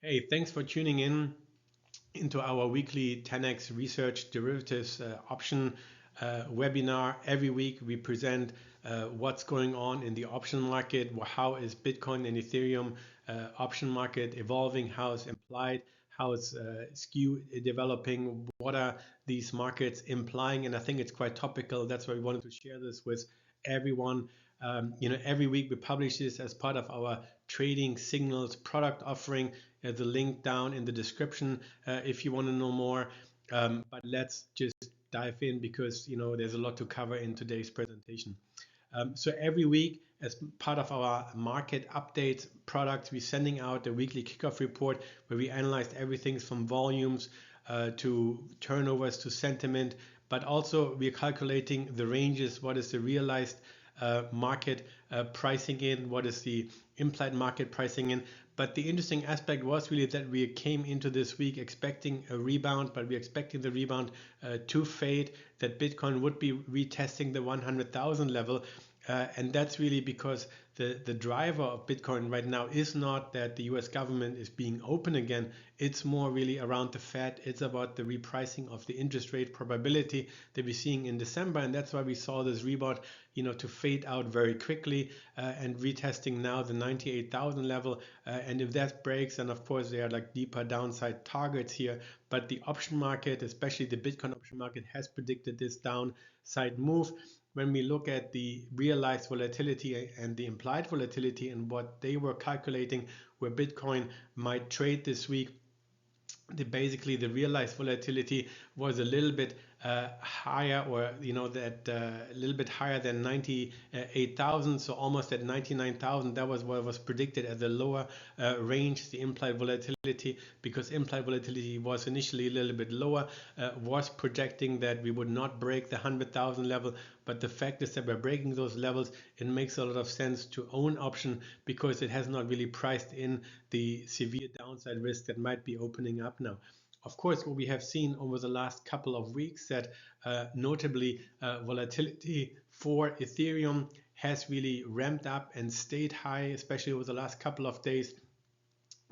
Hey, thanks for tuning in into our weekly 10x Research Derivatives option webinar. Every week we present what's going on in the option market, how is Bitcoin and Ethereum option market evolving, how it's implied, how it's skew developing, what are these markets implying, and I think it's quite topical. That's why we wanted to share this with everyone. Every week we publish this as part of our trading signals product offering. There's a link down in the description if you want to know more. But let's just dive in because there's a lot to cover in today's presentation. So every week, as part of our market updates products, we're sending out a weekly kickoff report where we analyze everything from volumes to turnovers to sentiment, but also we're calculating the ranges. What is the realized market pricing in? What is the implied market pricing in? But the interesting aspect was really that we came into this week expecting a rebound, but we're expecting the rebound to fade, that Bitcoin would be retesting the 100,000 level. And that's really because the driver of Bitcoin right now is not that the US government is being open again. It's more really around the Fed. It's about the repricing of the interest rate probability that we're seeing in December. And that's why we saw this rebound, to fade out very quickly and retesting now the 98,000 level. And if that breaks, then of course there are like deeper downside targets here. But the option market, especially the Bitcoin option market, has predicted this downside move. When we look at the realized volatility and the implied volatility and what they were calculating where Bitcoin might trade this week, basically the realized volatility was a little bit higher, or a little bit higher than 98,000, so almost at 99,000. That was what was predicted as the lower range, the implied volatility, because implied volatility was initially a little bit lower, was projecting that we would not break the 100,000 level. But the fact is that we're breaking those levels. It makes a lot of sense to own option because it has not really priced in the severe downside risk that might be opening up now. Of course, what we have seen over the last couple of weeks that notably volatility for Ethereum has really ramped up and stayed high, especially over the last couple of days.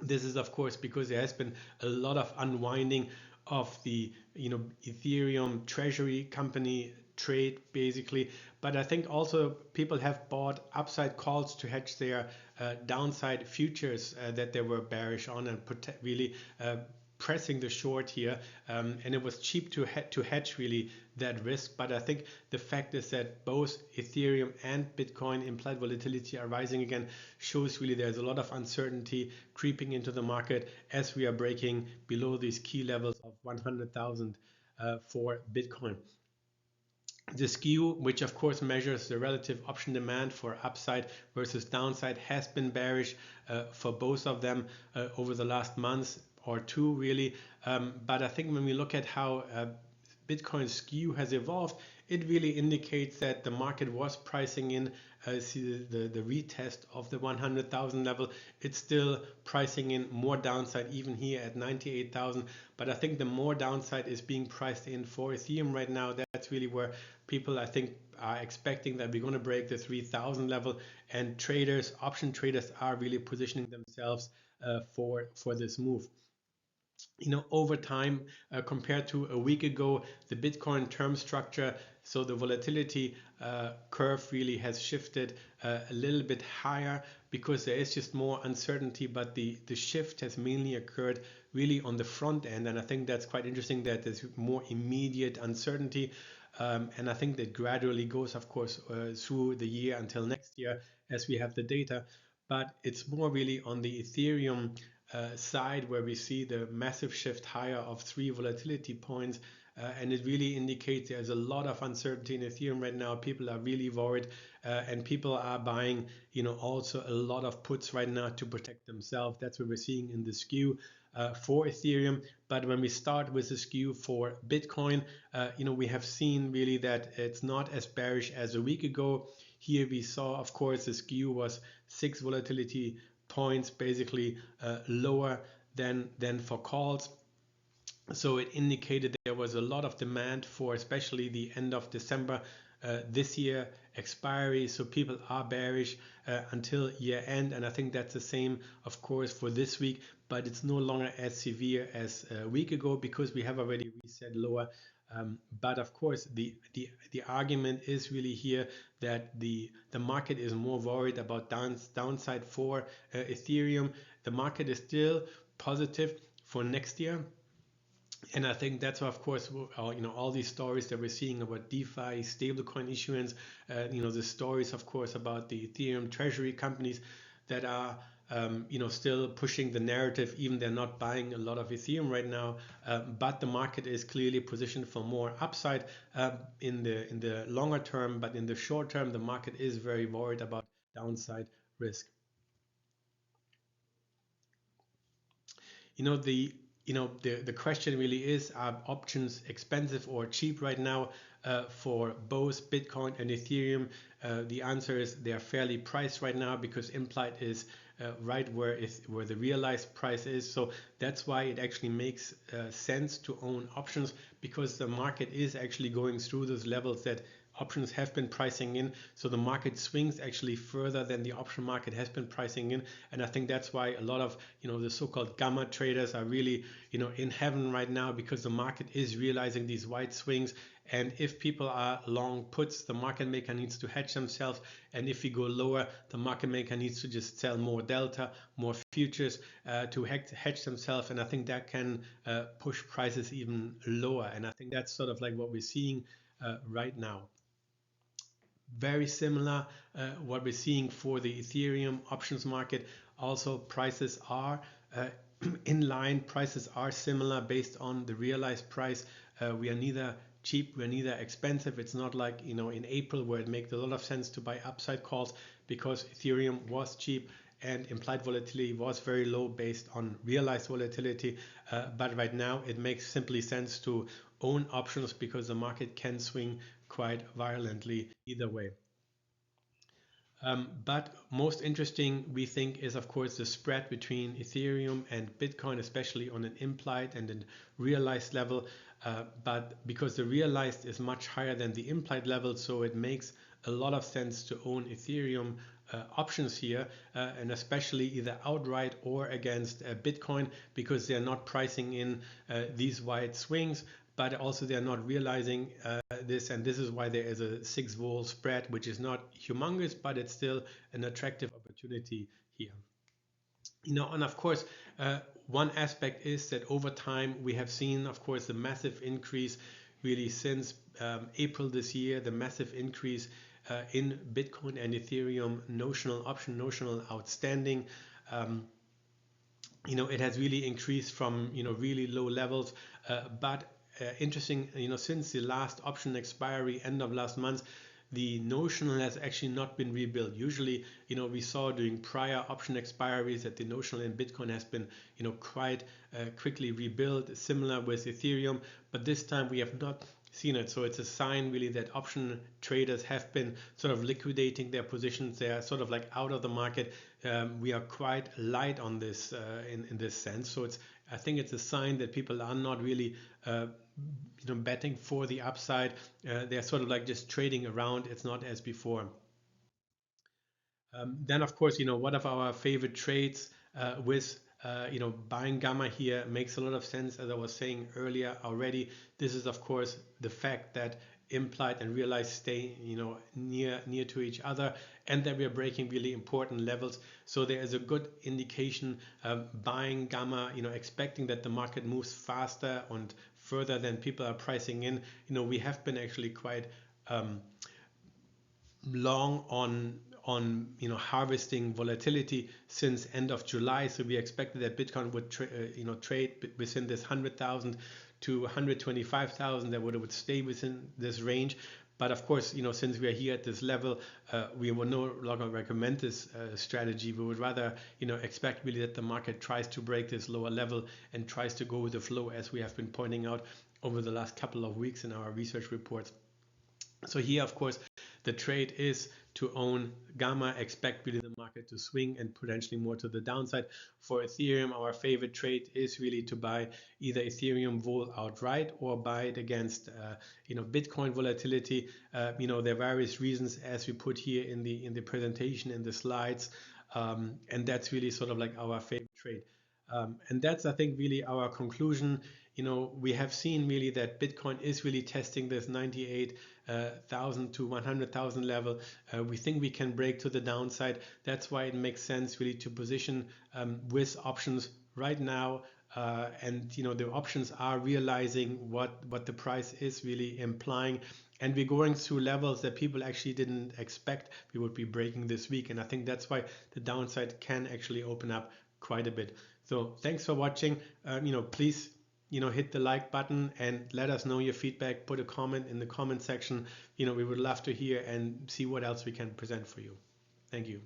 This is of course because there has been a lot of unwinding of the Ethereum treasury company trade basically, but I think also people have bought upside calls to hedge their downside futures that they were bearish on and really pressing the short here, and it was cheap to hedge really that risk. But I think the fact is that both Ethereum and Bitcoin implied volatility are rising again shows really there's a lot of uncertainty creeping into the market as we are breaking below these key levels of 100,000 for Bitcoin. The skew, which of course measures the relative option demand for upside versus downside, has been bearish for both of them over the last months or two really. But I think when we look at how Bitcoin skew has evolved, it really indicates that the market was pricing in the retest of the 100,000 level. It's still pricing in more downside even here at 98,000. But I think the more downside is being priced in for Ethereum right now. That's really where people, I think, are expecting that we're going to break the 3,000 level, and traders, option traders, are really positioning themselves for this move. Over time, compared to a week ago, the Bitcoin term structure, so the volatility curve really has shifted a little bit higher because there is just more uncertainty, but the shift has mainly occurred really on the front end. And I think that's quite interesting that there's more immediate uncertainty. And I think that gradually goes, of course, through the year until next year as we have the data. But it's more really on the Ethereum side where we see the massive shift higher of 3 volatility points, and it really indicates there's a lot of uncertainty in Ethereum right now. People are really worried, and people are buying also a lot of puts right now to protect themselves. That's what we're seeing in the skew for Ethereum. But when we start with the skew for Bitcoin, we have seen really that it's not as bearish as a week ago. Here we saw, of course, the skew was 6 volatility points basically lower than for calls. So it indicated there was a lot of demand for especially the end of December this year expiry, so people are bearish until year end, and I think that's the same of course for this week, but it's no longer as severe as a week ago because we have already reset lower. But of course the argument is really here that the market is more worried about downside for Ethereum. The market is still positive for next year, and I think that's why, of course, all these stories that we're seeing about DeFi, stablecoin issuance, the stories, of course, about the Ethereum treasury companies that are, still pushing the narrative, even they're not buying a lot of Ethereum right now. But the market is clearly positioned for more upside in the longer term, but in the short term, the market is very worried about downside risk. The question really is, are options expensive or cheap right now for both Bitcoin and Ethereum? The answer is they are fairly priced right now because implied is right where the realized price is. So that's why it actually makes sense to own options, because the market is actually going through those levels that options have been pricing in. So the market swings actually further than the option market has been pricing in, and I think that's why a lot of the so-called gamma traders are really in heaven right now, because the market is realizing these wide swings. And if people are long puts, the market maker needs to hedge themselves, and if we go lower, the market maker needs to just sell more delta, more futures to hedge themselves, and I think that can push prices even lower, and I think that's sort of like what we're seeing right now. Very similar what we're seeing for the Ethereum options market. Also, prices are in line, prices are similar based on the realized price. We are neither cheap, we're neither expensive. It's not like in April where it made a lot of sense to buy upside calls because Ethereum was cheap and implied volatility was very low based on realized volatility. But right now it makes simply sense to own options because the market can swing quite violently either way. But most interesting, we think, is of course the spread between Ethereum and Bitcoin, especially on an implied and a realized level. But because the realized is much higher than the implied level, so it makes a lot of sense to own Ethereum options here, and especially either outright or against Bitcoin, because they're not pricing in these wide swings, but also they're not realizing this, and this is why there is a 6-vol spread, which is not humongous, but it's still an attractive opportunity here. And of course, one aspect is that over time we have seen, of course, the massive increase really since April this year, the massive increase in Bitcoin and Ethereum option notional outstanding. It has really increased from really low levels, but interesting, since the last option expiry end of last month, the notional has actually not been rebuilt. Usually, we saw during prior option expiries that the notional in Bitcoin has been, quite quickly rebuilt, similar with Ethereum, but this time we have not seen it. So it's a sign really that option traders have been sort of liquidating their positions. They are sort of like out of the market. We are quite light on this in this sense. So I think it's a sign that people are not really betting for the upside. They're sort of like just trading around. It's not as before. Then of course, one of our favorite trades with buying gamma here makes a lot of sense. As I was saying earlier already, this is of course the fact that implied and realized stay near to each other, and that we are breaking really important levels. So there is a good indication buying gamma, expecting that the market moves faster and further than people are pricing in. We have been actually quite long on harvesting volatility since end of July. So we expected that Bitcoin would trade within this 100,000 to 125,000, that would stay within this range. But of course, since we are here at this level, we will no longer recommend this strategy. We would rather, expect really that the market tries to break this lower level and tries to go with the flow, as we have been pointing out over the last couple of weeks in our research reports. So here, of course, the trade is to own gamma, expect really the market to swing and potentially more to the downside. For Ethereum, our favorite trade is really to buy either Ethereum vol outright or buy it against Bitcoin volatility. There are various reasons, as we put here in the presentation, in the slides, and that's really sort of like our favorite trade. And that's, I think, really our conclusion. We have seen really that Bitcoin is really testing this 98,000 to 100,000 level. We think we can break to the downside. That's why it makes sense really to position with options right now. And the options are realizing what the price is really implying. And we're going through levels that people actually didn't expect we would be breaking this week. And I think that's why the downside can actually open up quite a bit. So thanks for watching. Please hit the like button and let us know your feedback. Put a comment in the comment section. We would love to hear and see what else we can present for you. Thank you.